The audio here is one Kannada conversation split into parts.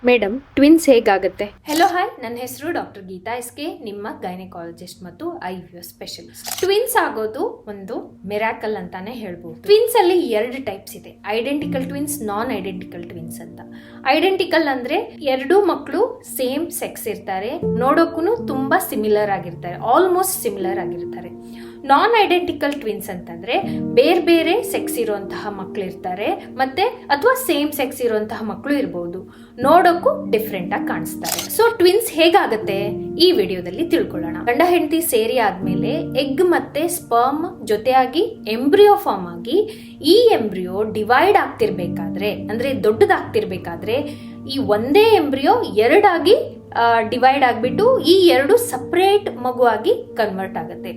ಮೇಡಮ್, ಟ್ವಿನ್ಸ್ ಹೇಗಾಗುತ್ತೆ? ಹೆಲೋ ಹಾಯ್, ನನ್ನ ಹೆಸರು ಡಾಕ್ಟರ್ ಗೀತಾ ಎಸ್ಕೆ, ನಿಮ್ಮ ಗೈನಕಾಲಜಿಸ್ಟ್ ಮತ್ತು ಐವಿಎಫ್ ಸ್ಪೆಷಲಿಸ್ಟ್. ಟ್ವಿನ್ಸ್ ಆಗೋದು ಒಂದು ಮಿರಾಕಲ್ ಅಂತಾನೆ ಹೇಳ್ಬೋದು. ಟ್ವಿನ್ಸ್ ಅಲ್ಲಿ 2 ಟೈಪ್ಸ್ ಇದೆ, ಐಡೆಂಟಿಕಲ್ ಟ್ವಿನ್ಸ್, ನಾನ್ ಐಡೆಂಟಿಕಲ್ ಟ್ವಿನ್ಸ್ ಅಂತ. ಐಡೆಂಟಿಕಲ್ ಅಂದ್ರೆ 2 ಮಕ್ಕಳು ಸೇಮ್ ಸೆಕ್ಸ್ ಇರ್ತಾರೆ, ನೋಡೋಕ್ಕೂ ತುಂಬಾ ಸಿಮಿಲರ್ ಆಗಿರ್ತಾರೆ, ಆಲ್ಮೋಸ್ಟ್ ಸಿಮಿಲರ್ ಆಗಿರ್ತಾರೆ. ನಾನ್ ಐಡೆಂಟಿಕಲ್ ಟ್ವಿನ್ಸ್ ಅಂತಂದ್ರೆ ಬೇರೆ ಬೇರೆ ಸೆಕ್ಸ್ ಇರುವಂತಹ ಮಕ್ಕಳು ಇರ್ತಾರೆ, ಮತ್ತೆ ಅಥವಾ ಸೇಮ್ ಸೆಕ್ಸ್ ಇರುವಂತಹ ಮಕ್ಕಳು ಇರಬಹುದು, ನೋಡೋಕ್ಕೂ ಡಿಫ್ರೆಂಟ್ ಆಗಿ ಕಾಣಿಸ್ತಾರೆ. ಸೊ ಟ್ವಿನ್ಸ್ ಹೇಗಾಗತ್ತೆ ಈ ವಿಡಿಯೋದಲ್ಲಿ ತಿಳ್ಕೊಳ್ಳೋಣ. ಗಂಡ ಹೆಂಡತಿ ಸೇರಿ ಆದ್ಮೇಲೆ ಎಗ್ ಮತ್ತೆ ಸ್ಪರ್ಮ್ ಜೊತೆಯಾಗಿ ಎಂಬ್ರಿಯೋ ಫಾರ್ಮ್ ಆಗಿ ಈ ಎಂಬ್ರಿಯೋ ಡಿವೈಡ್ ಆಗ್ತಿರ್ಬೇಕಾದ್ರೆ, ಅಂದ್ರೆ ದೊಡ್ಡದಾಗ್ತಿರ್ಬೇಕಾದ್ರೆ ಈ ಒಂದೇ ಎಂಬ್ರಿಯೋ 2 ಆಗಿ ಡಿವೈಡ್ ಆಗಿಬಿಟ್ಟು ಈ 2 ಸಪರೇಟ್ ಮಗುವಾಗಿ ಕನ್ವರ್ಟ್ ಆಗುತ್ತೆ.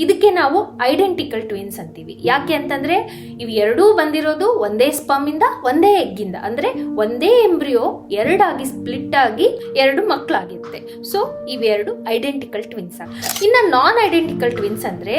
ಇದಕ್ಕೆ ನಾವು ಐಡೆಂಟಿಕಲ್ ಟ್ವಿನ್ಸ್ ಅಂತೀವಿ. ಯಾಕೆ ಅಂತಂದ್ರೆ ಇವು 2 ಬಂದಿರೋದು ಒಂದೇ ಸ್ಪರ್ಮ್ ಇಂದ, ಒಂದೇ ಎಗ್ ಇಂದ, ಅಂದ್ರೆ ಒಂದೇ ಎಂಬ್ರಿಯೋ 2 ಆಗಿ ಸ್ಪ್ಲಿಟ್ ಆಗಿ 2 ಮಕ್ಕಳಾಗಿರುತ್ತೆ. ಸೊ ಇವೆರಡು ಐಡೆಂಟಿಕಲ್ ಟ್ವಿನ್ಸ್ ಆಗ್ತವೆ. ಇನ್ನು ನಾನ್ ಐಡೆಂಟಿಕಲ್ ಟ್ವಿನ್ಸ್ ಅಂದ್ರೆ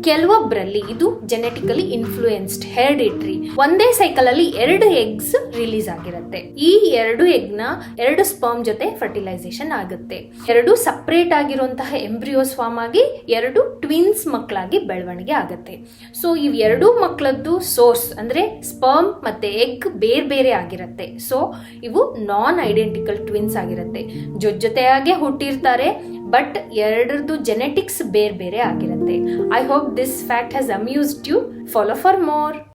ಕೆಲವೊಬ್ಬರಲ್ಲಿ ಇದು ಜೆನೆಟಿಕಲಿ ಇನ್ಫ್ಲೂಯೆನ್ಸ್ಡ್, ಹೆರಿಡಿಟರಿ, ಒಂದೇ ಸೈಕಲ್ ಅಲ್ಲಿ 2 ಎಗ್ಸ್ ರಿಲೀಸ್ ಆಗಿರುತ್ತೆ. ಈ 2 ಎಗ್ ನ 2 ಸ್ಪರ್ಮ್ ಜೊತೆ ಫರ್ಟಿಲೈಸೇಷನ್ ಆಗುತ್ತೆ. 2 ಸಪರೇಟ್ ಆಗಿರುವಂತಹ ಎಂಬ್ರಿಯೋಸ್ ಫಾರ್ಮ್ ಆಗಿ 2 ಟ್ವಿನ್ಸ್ ಮಕ್ಕಳಾಗಿ ಬೆಳವಣಿಗೆ ಆಗುತ್ತೆ. ಸೊ ಇವ್ 2 ಮಕ್ಕಳದ್ದು ಸೋರ್ಸ್ ಅಂದ್ರೆ ಸ್ಪರ್ಮ್ ಮತ್ತೆ ಎಗ್ ಬೇರೆ ಬೇರೆ ಆಗಿರುತ್ತೆ. ಸೊ ಇವು ನಾನ್ ಐಡೆಂಟಿಕಲ್ ಟ್ವಿನ್ಸ್ ಆಗಿರುತ್ತೆ. ಜೊತೆಯಾಗೆ ಹುಟ್ಟಿರ್ತಾರೆ, ಬಟ್ 2ರದ್ದು ಜೆನೆಟಿಕ್ಸ್ ಬೇರೆ ಬೇರೆ ಆಗಿರುತ್ತೆ. I hope this fact has amused you. Follow for more.